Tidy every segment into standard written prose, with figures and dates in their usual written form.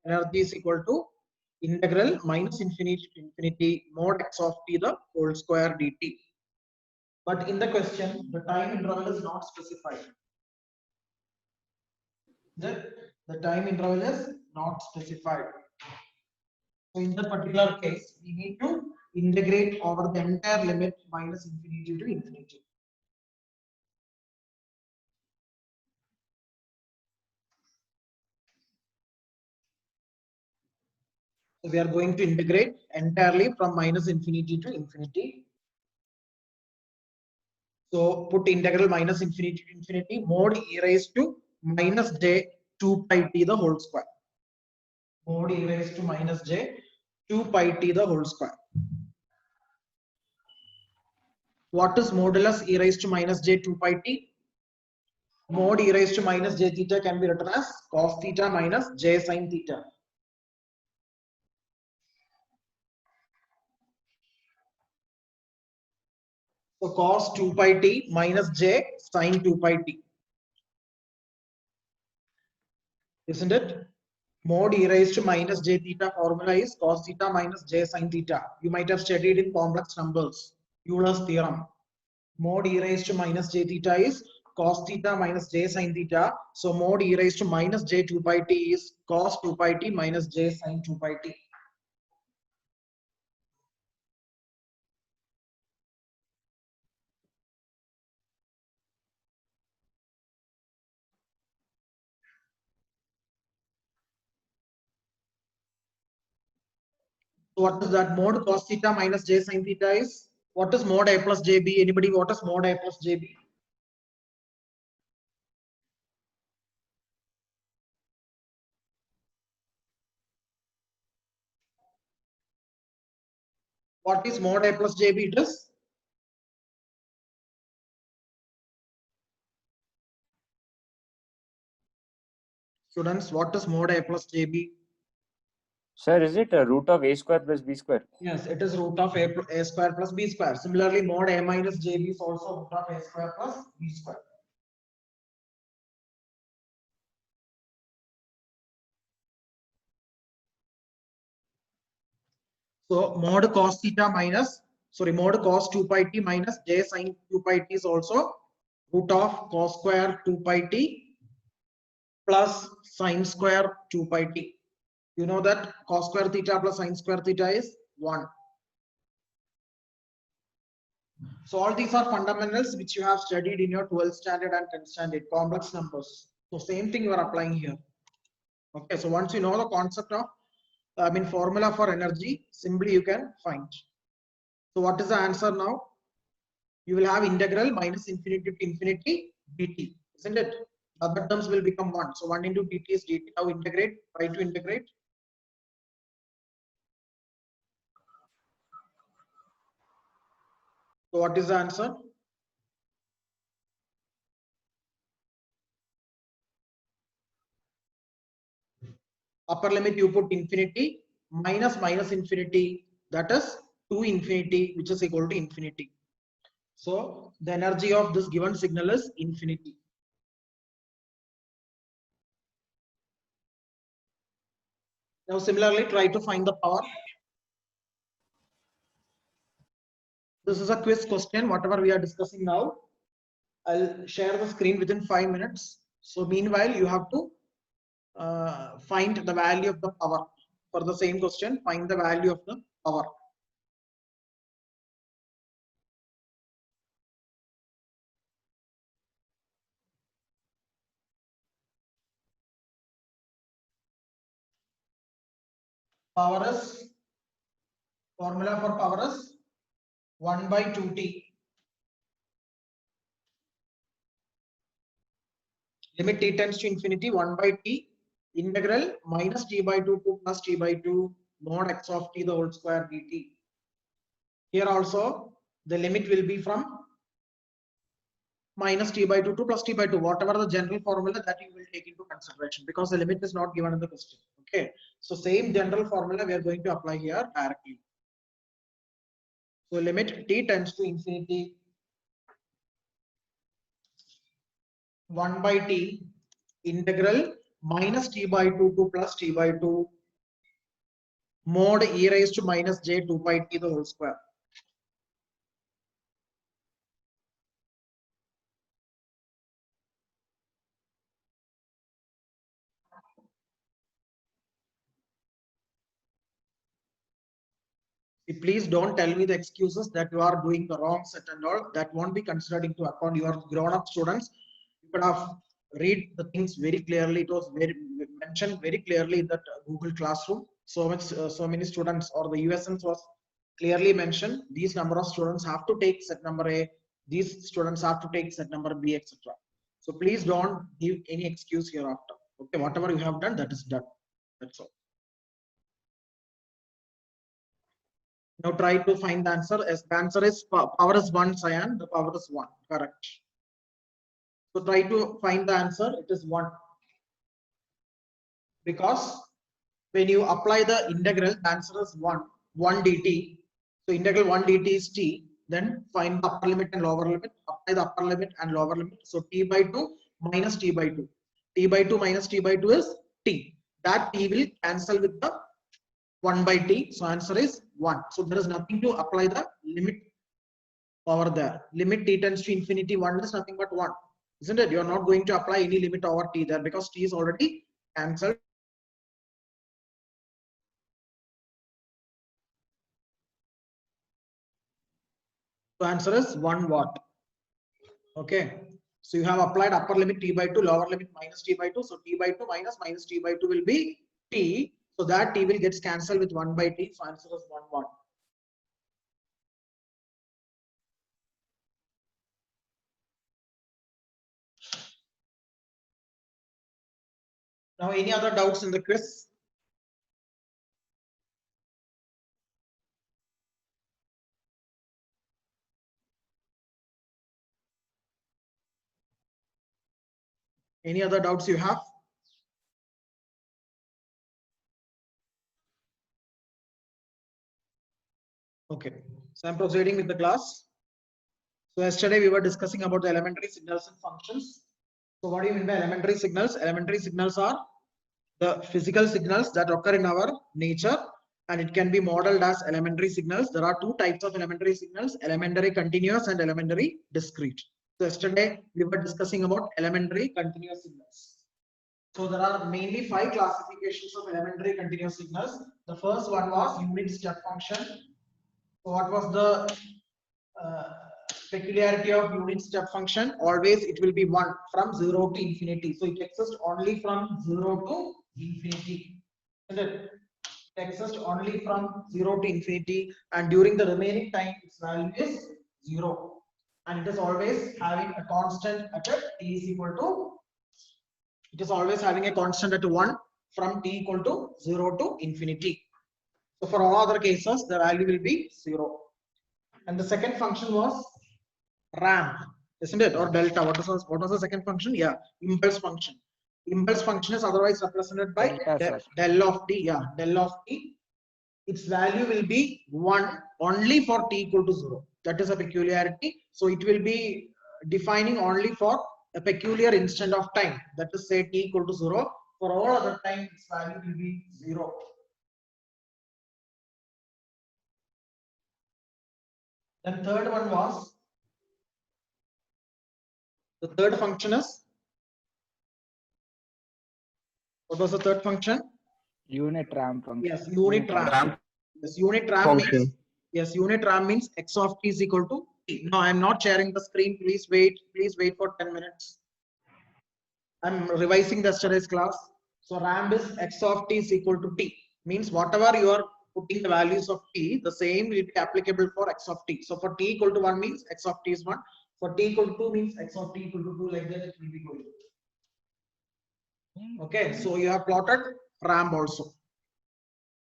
Energy is equal to integral minus infinity to infinity mod x of t the whole square dt. But in the question, the time interval is not specified. The time interval is not specified. So in that particular case, we need to integrate over the entire limit minus infinity to infinity. So we are going to integrate entirely from minus infinity to infinity. So put integral minus infinity to infinity mod e raised to minus j 2 pi t the whole square. Mod e raised to minus j 2 pi t the whole square. What is modulus e raised to minus j 2 pi t? Mod e raised to minus j theta can be written as cos theta minus j sin theta. So cos 2 pi t minus j sin 2 pi t. Isn't it? Mod e raised to minus j theta formula is cos theta minus j sin theta. You might have studied in complex numbers. Euler's theorem. Mod e raised to minus j theta is cos theta minus j sin theta. So mod e raised to minus j 2 pi t is cos 2 pi t minus j sin 2 pi t. So what is that? Mod cos theta minus j sin theta is, what is mod a plus jb? Anybody, what is mod a plus jb? What is mod a plus jb? It is students, what is mod a plus jb? Sir, is it a root of a square plus b square? Yes, it is root of a square plus b square. Similarly, mod a minus jb is also root of a square plus b square. So mod cos theta minus, sorry, mod cos 2 pi t minus j sin 2 pi t is also root of cos square 2 pi t plus sin square 2 pi t. You know that cos square theta plus sin square theta is 1. So all these are fundamentals which you have studied in your 12th standard and 10th standard complex numbers. So same thing you are applying here. Okay, so once you know the concept of, formula for energy, simply you can find. So what is the answer now? You will have integral minus infinity to infinity dt, isn't it? Other terms will become 1. So 1 into dt is dt. Now integrate, try to integrate. So what is the answer? Upper limit you put infinity minus minus infinity, that is 2 infinity, which is equal to infinity. So the energy of this given signal is infinity. Now similarly try to find the power. This is a quiz question, whatever we are discussing now. I'll share the screen within 5 minutes. So meanwhile you have to find the value of the power. For the same question, find the value of the power. Power is, formula for power is 1 by 2t. Limit t tends to infinity, 1 by t integral minus t by 2 to plus t by 2 mod x of t the whole square dt. Here also the limit will be from minus t by 2 to plus t by 2, whatever the general formula that you will take into consideration, because the limit is not given in the question. Okay, so same general formula we are going to apply here directly. So limit t tends to infinity, 1 by t integral minus t by 2 to plus t by 2 mod e raised to minus j 2 pi t the whole square. Please don't tell me the excuses that you are doing the wrong set and all. That won't be considered into account. You are grown-up students. You could have read the things very clearly. It was very mentioned very clearly in that Google Classroom. So many students or the USNs was clearly mentioned. These number of students have to take set number A. These students have to take set number B, etc. So please don't give any excuse hereafter. Okay, whatever you have done, that is done. That's all. Now try to find the answer. As the answer is power is 1, Cyan, the power is 1. Correct. So try to find the answer. It is 1. Because when you apply the integral, the answer is 1 dt. So integral 1 dt is t. Then find the upper limit and lower limit. Apply the upper limit and lower limit. So t by 2 minus t by 2. T by 2 minus t by 2 is t. That t will cancel with the 1 by t. So answer is 1. So there is nothing to apply the limit over there. Limit t tends to infinity, 1 is nothing but 1. Isn't it? You are not going to apply any limit over t there because t is already cancelled. So answer is 1 watt. Okay. So you have applied upper limit t by 2, lower limit minus t by 2. So t by 2 minus t by 2 will be t. So that t will get cancelled with 1 by t. So answer is 1 watt. Now any other doubts in the quiz? Any other doubts you have? Okay, so I'm proceeding with the class. So yesterday we were discussing about the elementary signals and functions. So what do you mean by elementary signals? Elementary signals are the physical signals that occur in our nature, and it can be modeled as elementary signals. There are two types of elementary signals: elementary continuous and elementary discrete. So yesterday we were discussing about elementary continuous signals. So there are mainly 5 classifications of elementary continuous signals. The first one was unit step function. So what was the peculiarity of unit step function? Always it will be 1 from 0 to infinity. So it exists only from 0 to infinity. It exists only from 0 to infinity, and during the remaining time its value is 0. And it is always having a constant at t is equal to, it is always having a constant at 1 from t equal to 0 to infinity. So for all other cases, the value will be 0. And the second function was ramp, isn't it? Or delta. What was the second function? Yeah, impulse function. Impulse function is otherwise represented by Delta, del of t. Yeah, del of t. Its value will be 1 only for t equal to 0. That is a peculiarity. So it will be defining only for a peculiar instant of time. That is, say t equal to 0. For all other time, its value will be 0. Then third one was, the third function is, what was the third function? unit ramp function. Yes, unit ramp. Yes, unit ramp means, yes, unit ramp means x of t is equal to t. No, I'm not sharing the screen. Please wait for 10 minutes. I'm revising the yesterday's class. So ramp is x of t is equal to t. Means whatever you are putting the values of t, the same will be applicable for x of t. So for t equal to 1 means x of t is 1. For t equal to 2 means x of t equal to 2, like that it will be going. Okay, so you have plotted ramp also.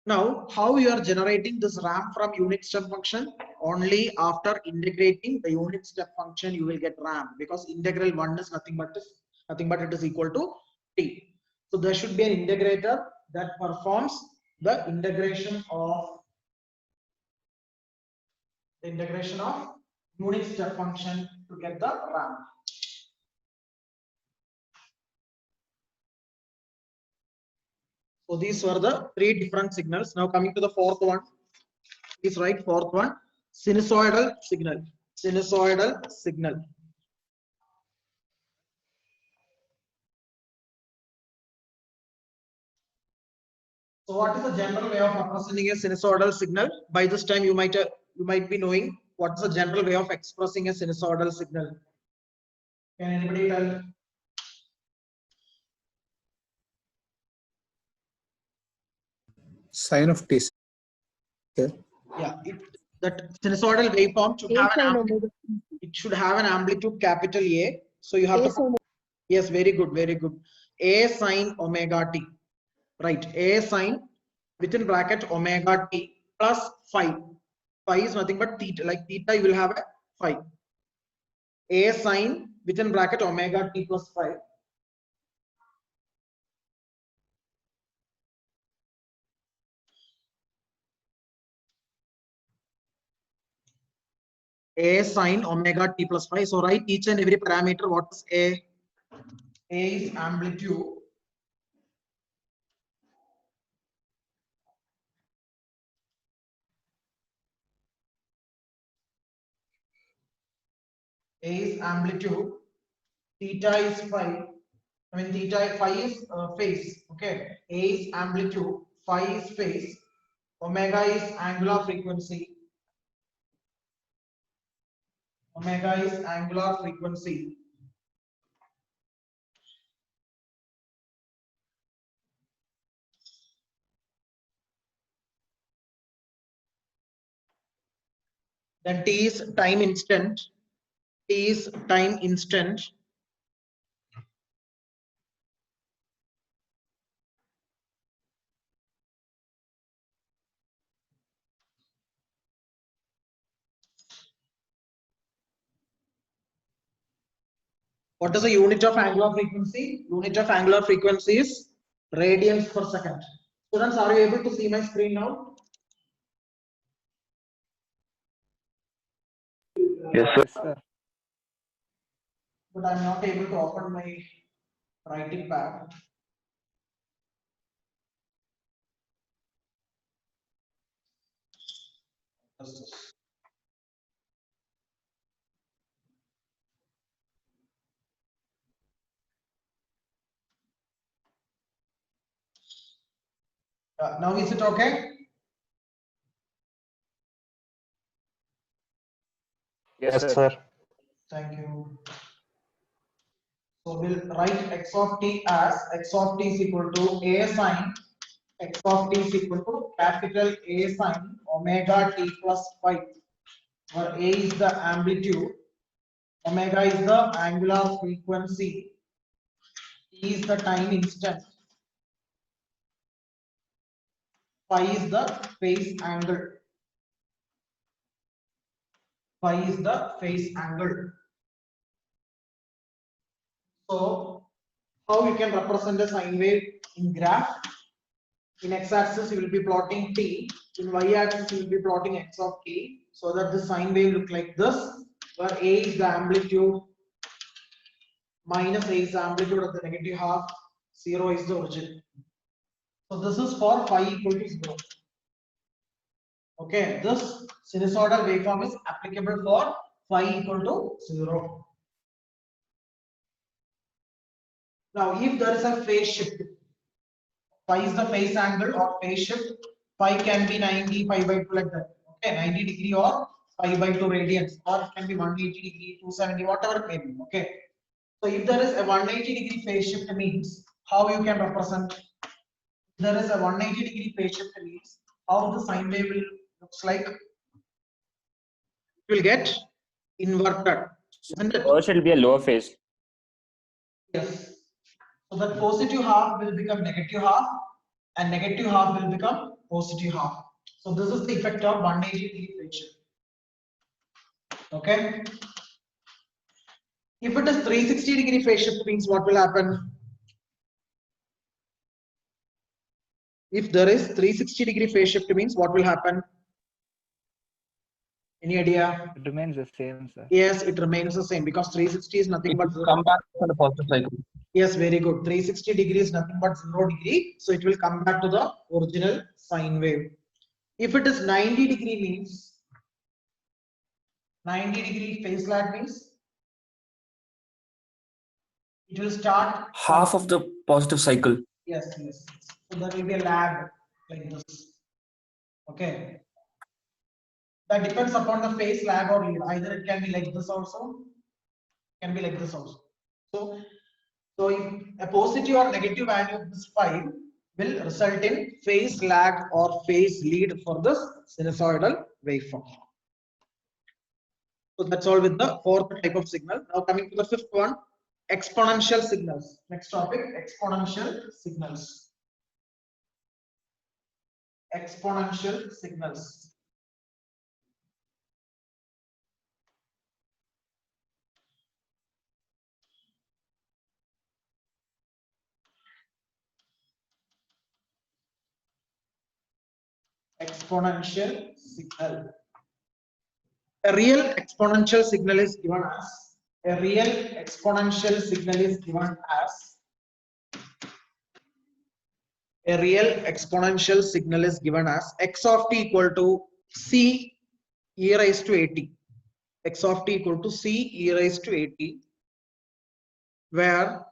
Now, how you are generating this ramp from unit step function? Only after integrating the unit step function you will get ramp, because integral 1 is nothing but it is equal to t. So there should be an integrator that performs the integration of unit step function to get the ramp. So these were the three different signals. Now coming to the fourth one. Please write fourth one. Sinusoidal signal. Sinusoidal signal. So what is the general way of representing a sinusoidal signal? By this time you might be knowing what's the general way of expressing a sinusoidal signal. Can anybody tell? Sine of t. Sir. Yeah, that sinusoidal waveform should have an omega. it should have an amplitude capital A. So you have A to sin. yes, very good, very good. A sine omega t, right? A sine within bracket omega t plus phi. Phi is nothing but theta. Like theta, you will have a phi. A sine within bracket omega t plus phi. A sine omega t plus phi. So write each and every parameter. What is A? A is amplitude. A is amplitude. Theta is phi. I mean theta phi is phase. Okay. A is amplitude. Phi is phase. Omega is angular frequency. Omega is angular frequency. Then T is time instant. T is time instant. What is the unit of angular frequency? Unit of angular frequency is radians per second. Students, are you able to see my screen now? Yes, sir. But I'm not able to open my writing pad. What's this? Now is it okay? Yes, sir. Thank you. So we'll write x of t as x of t is equal to a sine x of t is equal to capital A sine omega t plus phi, where A is the amplitude, omega is the angular frequency, T is the time instant, phi is the phase angle. Phi is the phase angle. So how you can represent a sine wave in graph? In x-axis you will be plotting t, in y-axis you will be plotting x of t, so that the sine wave look like this, where A is the amplitude, minus A is the amplitude of the negative half, 0 is the origin. So this is for phi equal to 0. Okay, this sinusoidal waveform is applicable for phi equal to 0. Now if there is a phase shift, phi is the phase angle or phase shift, phi can be 90, pi by 2 like that. Okay, 90 degree or pi by 2 radians, or it can be 180 degree, 270, whatever it may be. Okay. So if there is a 180 degree phase shift means how you can represent? If there is a 180 degree phase shift means how the sine wave will looks like? It will get inverted, isn't it? First, it will be a lower phase. Yes. So that positive half will become negative half, and negative half will become positive half. So this is the effect of 180 degree phase shift. Okay. If it is 360 degree phase shift means what will happen? If there is 360 degree phase shift means what will happen? Any idea? It remains the same, sir. Yes, it remains the same because 360 is nothing It but will zero. come back to the positive cycle. Yes, very good. 360 degrees is nothing but 0 degree. So it will come back to the original sine wave. If it is 90 degree means 90 degree phase lag means it will start Half of the positive cycle. yes. So there will be a lag like this. Okay. That depends upon the phase lag or lead. Either it can be like this also, can be like this also. So if a positive or negative value of this phi will result in phase lag or phase lead for this sinusoidal waveform. So that's all with the fourth type of signal. Now coming to the fifth one, exponential signals. Next topic, exponential signals. Exponential signals. Exponential signal. A real exponential signal is given as a real exponential signal is given as a real exponential signal is given as x of t equal to c e raised to at. X of t equal to c e raised to at, where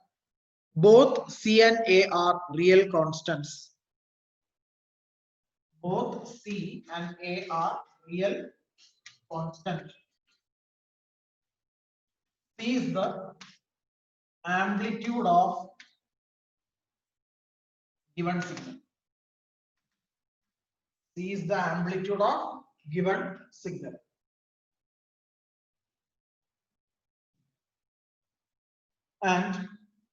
both c and a are real constants. Both c and a are real constant. C is the amplitude of given signal. C is the amplitude of given signal. And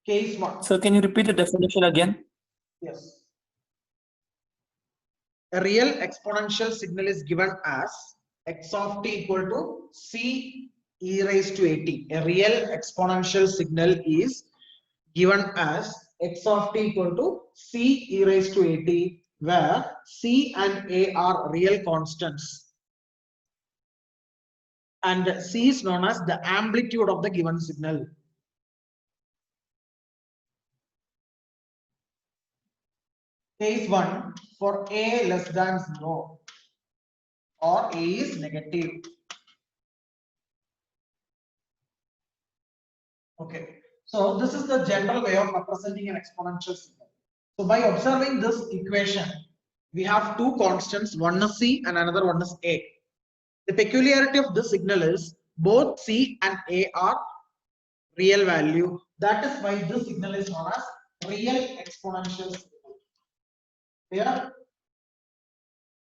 case one. Sir, can you repeat the definition again? Yes. A real exponential signal is given as x of t equal to c e raised to at. A real exponential signal is given as x of t equal to c e raised to at, where c and a are real constants. And c is known as the amplitude of the given signal. Case 1, for a less than 0 or a is negative. Okay, so this is the general way of representing an exponential signal. So by observing this equation, we have two constants, one is c and another one is a. The peculiarity of this signal is both c and a are real value. That is why this signal is known as real exponential signal. Here,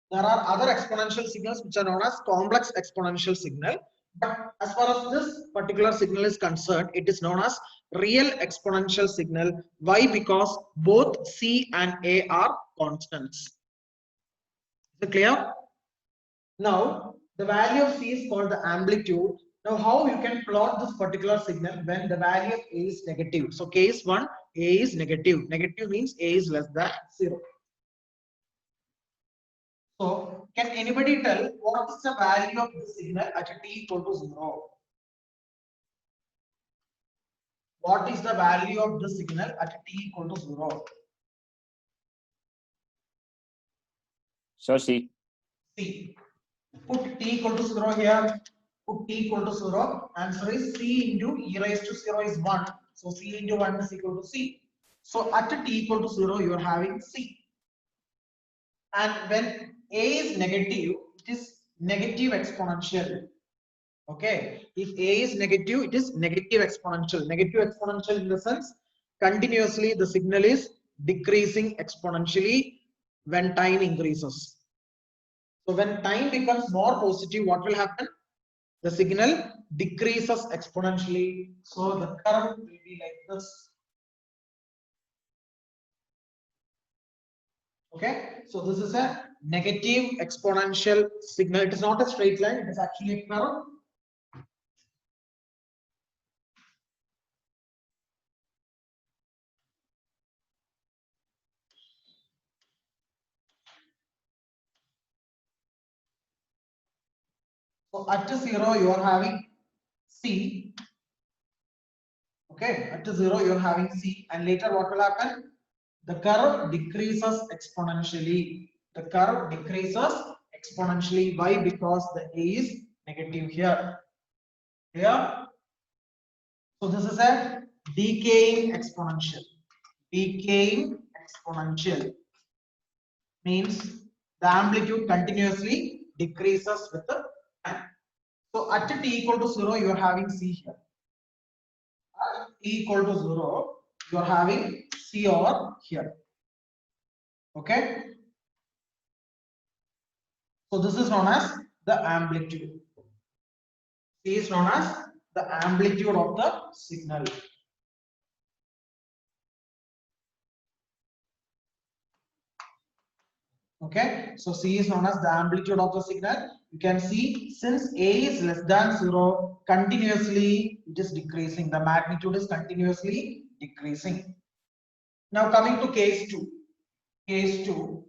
there are other exponential signals which are known as complex exponential signal. But as far as this particular signal is concerned, it is known as real exponential signal. Why? Because both c and a are constants. Is it clear? Now, the value of c is called the amplitude. Now, how you can plot this particular signal when the value of a is negative? So, case 1, a is negative. Negative means a is less than 0. So, can anybody tell what is the value of the signal at t equal to 0? What is the value of the signal at t equal to 0? So C. C. Put t equal to 0 here. Put t equal to 0. Answer is c into e raised to 0 is 1. So, c into 1 is equal to c. So, at t equal to 0, you are having c. And when a is negative, it is negative exponential. Okay, if a is negative, it is negative exponential. Negative exponential in the sense continuously the signal is decreasing exponentially when time increases. So when time becomes more positive, what will happen? The signal decreases exponentially. So the curve will be like this. Okay, so this is a negative exponential signal. It is not a straight line, it is actually a curve. So at 0 you are having C. Okay, at 0 you are having C, and later what will happen? The curve decreases exponentially. The curve decreases exponentially. Why? Because the A is negative here. Here. So this is a decaying exponential. Decaying exponential means the amplitude continuously decreases with the time. So at t equal to 0, you are having C here. At t equal to 0, you are having C over here. Okay. So this is known as the amplitude. C is known as the amplitude of the signal. Okay, so C is known as the amplitude of the signal. You can see since A is less than 0, continuously it is decreasing. The magnitude is continuously decreasing. Now coming to case 2. Case 2.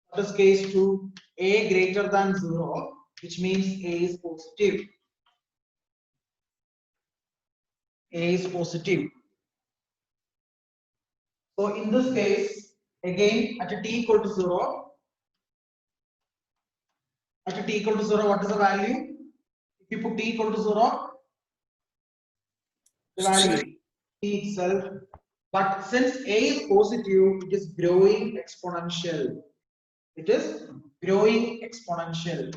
What is case 2? A greater than 0, which means A is positive. A is positive. So in this case, again at t equal to 0, at t equal to 0, what is the value? If you put t equal to 0, the value is t itself. But since A is positive, it is growing exponential. It is growing exponential.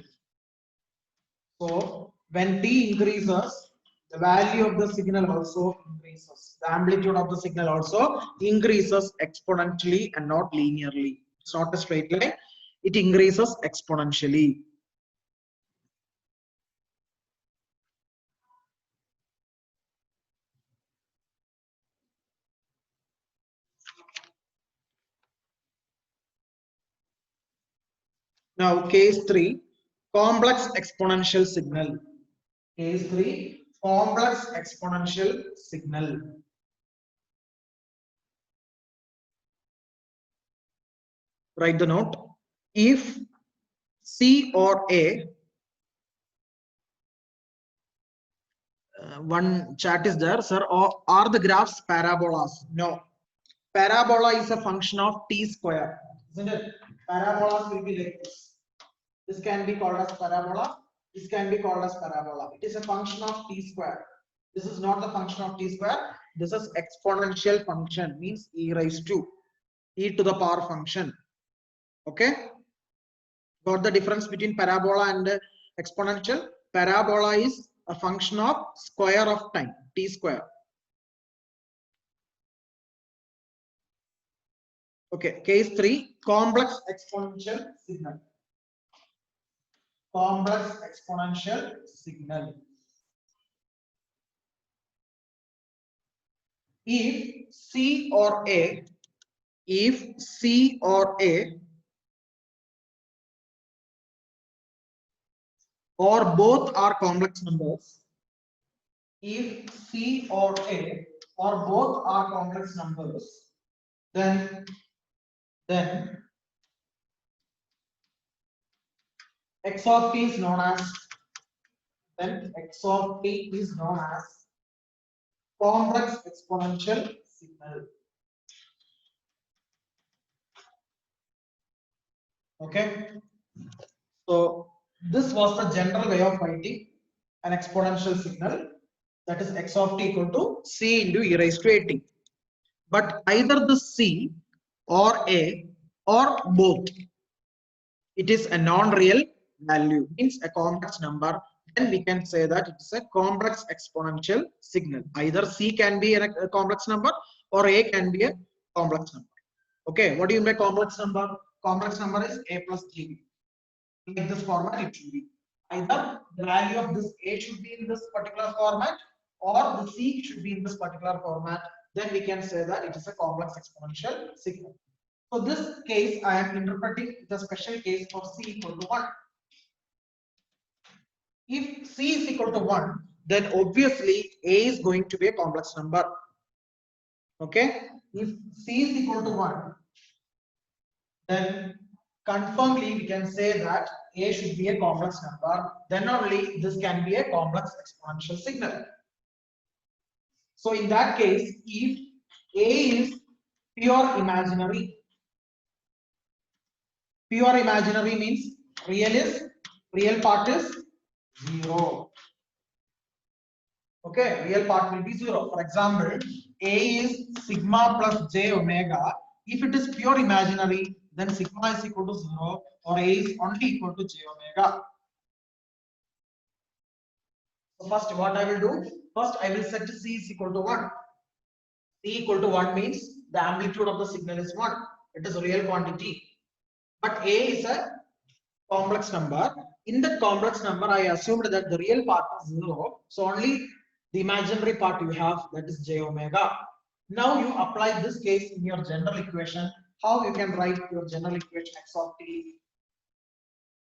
So when t increases, the value of the signal also increases. The amplitude of the signal also increases exponentially and not linearly. It's not a straight line. It increases exponentially. Now case 3, complex exponential signal. Case 3, complex exponential signal. Write the note. If C or A, one chat is there, sir, or are the graphs parabolas? No. Parabola is a function of t square, isn't it? Parabolas will be like this. This can be called as parabola. This can be called as parabola. It is a function of t square. This is not the function of t square. This is exponential function, means e raised to e to the power function. Okay. Got the difference between parabola and exponential? Parabola is a function of square of time, t square. Okay, case 3, complex exponential signal. Complex exponential signal. If C or A, or both are complex numbers, if C or A or both are complex numbers, then x of t is known as complex exponential signal. Okay, so this was the general way of writing an exponential signal, that is x of t equal to c into e raised to at. But either the c or a or both, it is a non-real value, means a complex number, then we can say that it is a complex exponential signal. Either c can be a complex number or a can be a complex number. Okay, what do you mean by complex number? Complex number is a plus 3b. In this format, it should be either the value of this a should be in this particular format or the c should be in this particular format. Then we can say that it is a complex exponential signal. So this case I am interpreting the special case for c equal to 1. If c is equal to 1, then obviously a is going to be a complex number. Okay, if c is equal to 1, then confirmly we can say that A should be a complex number, then only this can be a complex exponential signal. So in that case, if A is pure imaginary means real part is 0. Okay, real part will be 0. For example, A is sigma plus j omega. If it is pure imaginary, then sigma is equal to 0 or A is only equal to j omega. So first what I will do? First I will set C is equal to 1. C equal to 1 means the amplitude of the signal is 1. It is a real quantity. But A is a complex number. In that complex number, I assumed that the real part is 0. So only the imaginary part you have, that is j omega. Now you apply this case in your general equation. How you can write your general equation x of t?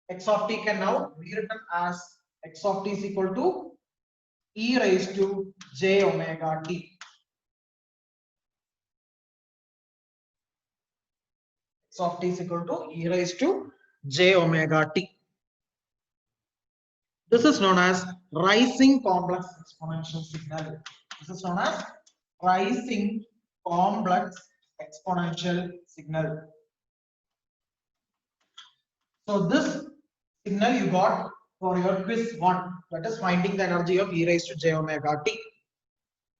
X of t can now be written as x of t is equal to e raised to j omega t. X of t is equal to e raised to j omega t. This is known as rising complex exponential signal. This is known as rising complex exponential signal. So this signal you got for your quiz 1, that is finding the energy of e raised to j omega t.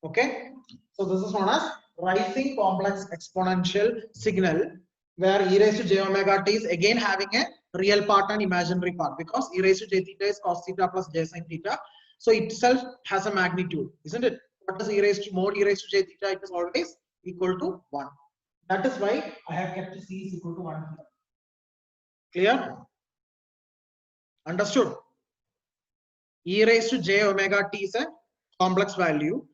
Okay, so this is known as rising complex exponential signal, where e raised to j omega t is again having a real part and imaginary part, because e raised to j theta is cos theta plus j sin theta. So itself has a magnitude, isn't it? What is e raised to mod e raised to j theta? It is always equal to 1. That is why I have kept c is equal to 1 here. Clear? Understood? E raised to j omega t is a complex value.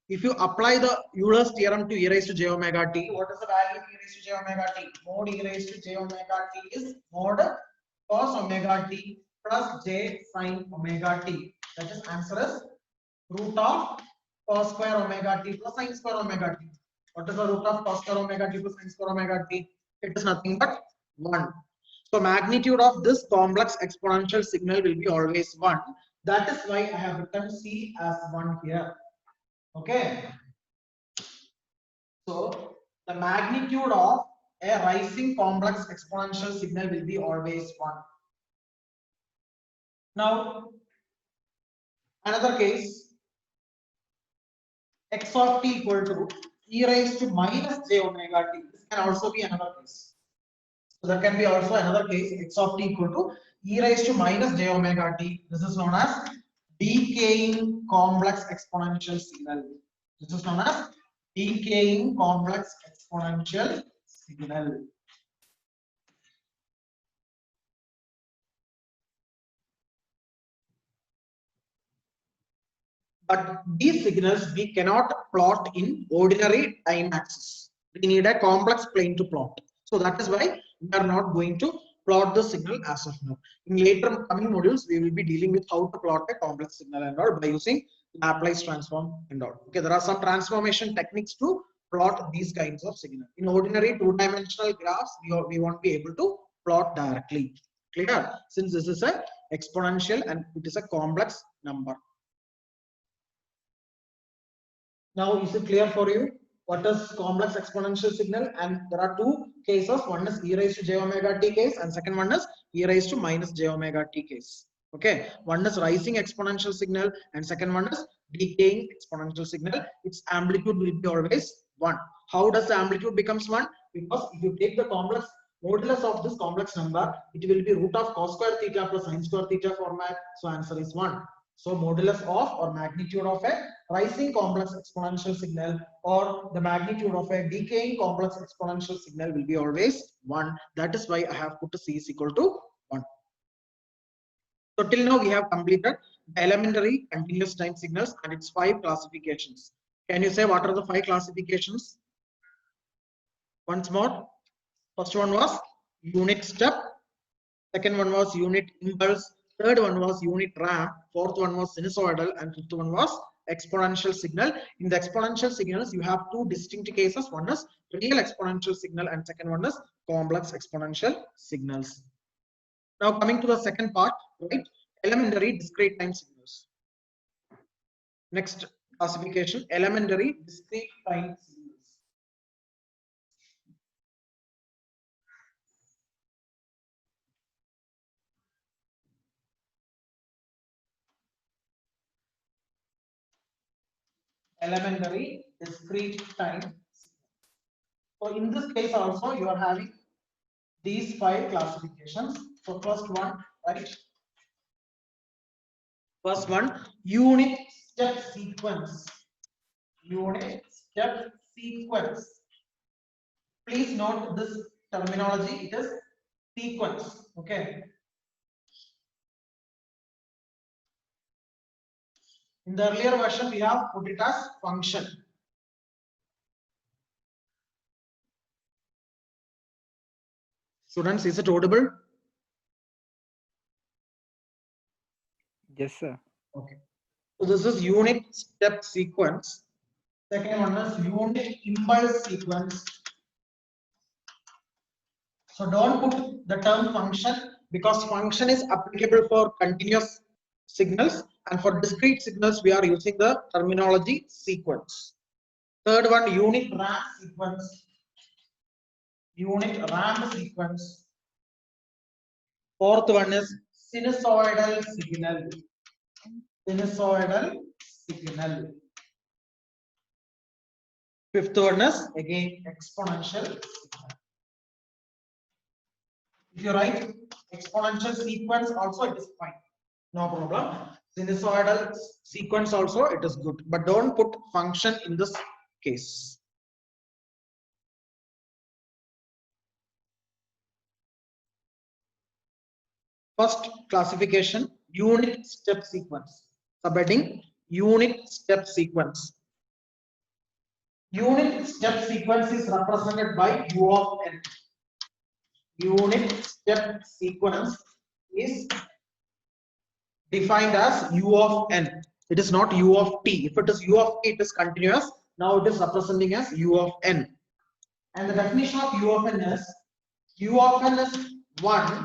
If you apply the Euler's theorem to e raised to j omega t, what is the value of e raised to j omega t? Mod e raised to j omega t is mod cos omega t plus j sin omega t. That is, answer is root of cos square omega t plus sin square omega t. What is the root of cos square omega t plus sin square omega t? It is nothing but 1. So magnitude of this complex exponential signal will be always 1. That is why I have written C as 1 here. Okay. So the magnitude of a rising complex exponential signal will be always 1. Now, another case, x of t equal to e raised to minus j omega t. This can also be another case. So there can be also another case, x of t equal to e raised to minus j omega t. This is known as decaying complex exponential signal. This is known as decaying complex exponential signal. But these signals we cannot plot in ordinary time axis. We need a complex plane to plot. So that is why we are not going to plot the signal as of now. In later coming modules, we will be dealing with how to plot a complex signal and all by using Laplace transform and all. Okay, there are some transformation techniques to plot these kinds of signal. In ordinary two-dimensional graphs, we won't be able to plot directly. Clear? Since this is a exponential and it is a complex number. Now, is it clear for you what is complex exponential signal? And there are two cases. One is e raised to j omega t case, and second one is e raised to minus j omega t case. Okay, one is rising exponential signal, and second one is decaying exponential signal. Its amplitude will be always 1. How does the amplitude becomes 1? Because if you take the complex modulus of this complex number, it will be root of cos square theta plus sin square theta format. So answer is 1. So modulus of or magnitude of a rising complex exponential signal or the magnitude of a decaying complex exponential signal will be always 1. That is why I have put C is equal to 1. So till now we have completed the elementary continuous time signals and its 5 classifications. Can you say what are the 5 classifications? Once more. First one was unit step. Second one was unit impulse. Third one was unit ramp. Fourth one was sinusoidal, and fifth one was exponential signal. In the exponential signals, you have two distinct cases. One is real exponential signal, and second one is complex exponential signals. Now coming to the second part, right? Elementary discrete time signals. Next classification, elementary discrete time signals. Elementary discrete time signals. So in this case also you are having these 5 classifications. So first one, right? First one, unit step sequence. Unit step sequence. Please note this terminology, it is sequence. Okay. In the earlier version, we have put it as function. Students, is it audible? Yes, sir. Okay. So this is unit step sequence. Second one is unit impulse sequence. So don't put the term function because function is applicable for continuous signals, and for discrete signals we are using the terminology sequence. Third one, unit ramp sequence. Unit ramp sequence. Fourth one is sinusoidal signal. Sinusoidal signal. Fifth one is again exponential signal. If you write exponential sequence also, it is fine, no problem. Sinusoidal sequence also, it is good, but don't put function in this case. First classification, unit step sequence. Subheading, unit step sequence. Unit step sequence is represented by U of n. Unit step sequence is defined as U of n. It is not U of t. If it is U of t, it is continuous. Now it is representing as U of n. And the definition of U of n is U of n is 1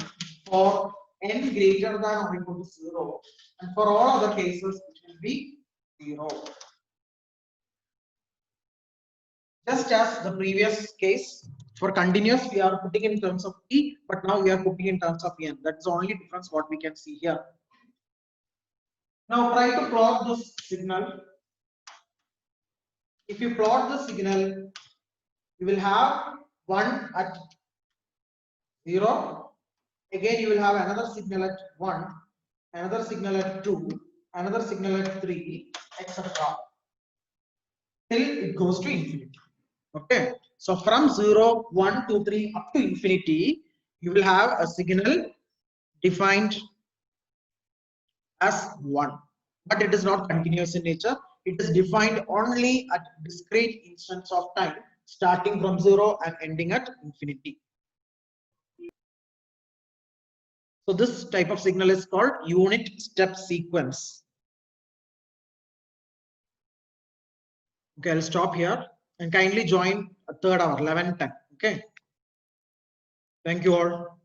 for n greater than or equal to 0. And for all other cases, it will be 0. Just as the previous case, for continuous, we are putting in terms of t, but now we are putting in terms of n. That's the only difference what we can see here. Now try to plot this signal. If you plot the signal, you will have 1 at 0. Again, you will have another signal at 1, another signal at 2, another signal at 3, etc. till it goes to infinity. Okay. So from 0, 1, 2, 3 up to infinity, you will have a signal defined as 1. But it is not continuous in nature. It is defined only at discrete instants of time, starting from 0 and ending at infinity. So this type of signal is called unit step sequence. Okay, I'll stop here and kindly join a third hour, 11:10. Okay. Thank you all.